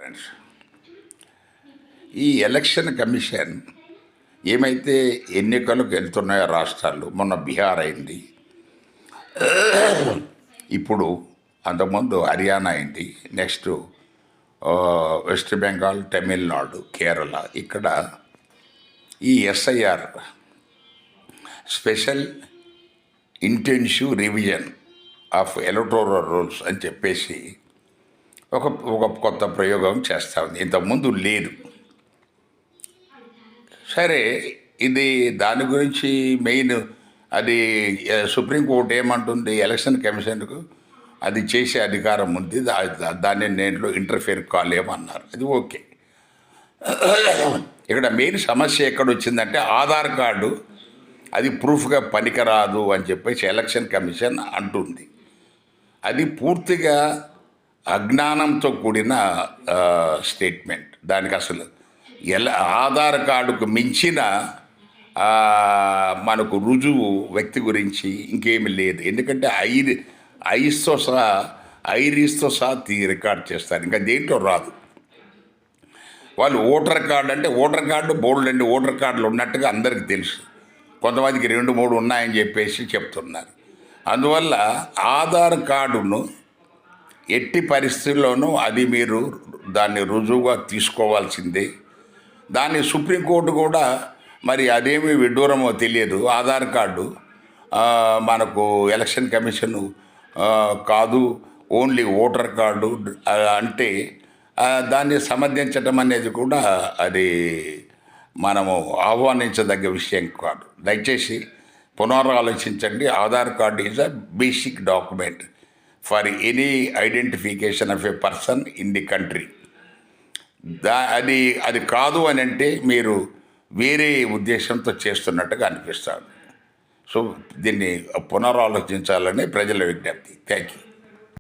Friends, ఈ election commission ఏమైతే ఎన్నికలకు వెళ్తున్నాయో రాష్ట్రాలు, మొన్న బీహార్ అయింది, ఇప్పుడు అంతకుముందు హర్యానా అయింది, నెక్స్ట్ వెస్ట్ బెంగాల్, తమిళనాడు, కేరళ, ఇక్కడ ఈ SIR special intensive revision of electoral rules అని చెప్పేసి ఒక ఒక కొత్త ప్రయోగం చేస్తూ ఉంది. ఇంతకుముందు లేదు. సరే, ఇది దాని గురించి మెయిన్ అది సుప్రీంకోర్టు ఏమంటుంది, ఎలక్షన్ కమిషన్కు అది చేసే అధికారం ఉంది, దాన్ని నేను ఇంటర్ఫియర్ కాలేమన్నారు. అది ఓకే. ఇక్కడ మెయిన్ సమస్య ఎక్కడ వచ్చిందంటే ఆధార్ కార్డు అది ప్రూఫ్గా పనికిరాదు అని చెప్పేసి ఎలక్షన్ కమిషన్ అంటుంది. అది పూర్తిగా అజ్ఞానంతో కూడిన స్టేట్మెంట్. దానికి అసలు ఆధార్ కార్డుకు మించిన మనకు రుజువు వ్యక్తి గురించి ఇంకేమి లేదు. ఎందుకంటే ఐరిస్తో సహా రికార్డ్ చేస్తారు, ఇంకా దేంట్లో రాదు. వాళ్ళు ఓటర్ కార్డు అంటే ఓటర్ కార్డు బోల్డ్ అండి, ఓటర్ కార్డులు ఉన్నట్టుగా అందరికీ తెలుసు. కొంతమందికి 2-3 ఉన్నాయని చెప్పేసి చెప్తున్నారు. అందువల్ల ఆధార్ కార్డును ఎట్టి పరిస్థితుల్లోనూ అది మీరు దాన్ని రుజువుగా తీసుకోవాల్సిందే. దాన్ని సుప్రీంకోర్టు కూడా మరి అదేమి విడ్డూరమో తెలియదు, ఆధార్ కార్డు మనకు ఎలక్షన్ కమిషను కాదు, ఓన్లీ ఓటర్ కార్డు అంటే దాన్ని సమర్థించడం అనేది కూడా అది మనము ఆహ్వానించదగ్గ విషయం కాదు. దయచేసి పునరాలోచించండి. Aadhaar card is a basic document for any identification of a person in the country. అది కాదు అని అంటే మీరు వేరే ఉద్దేశంతో చేస్తున్నట్టుగా అనిపిస్తుంది. సో దీన్ని పునరాలోచించాలని ప్రజల విజ్ఞప్తి. Thank you.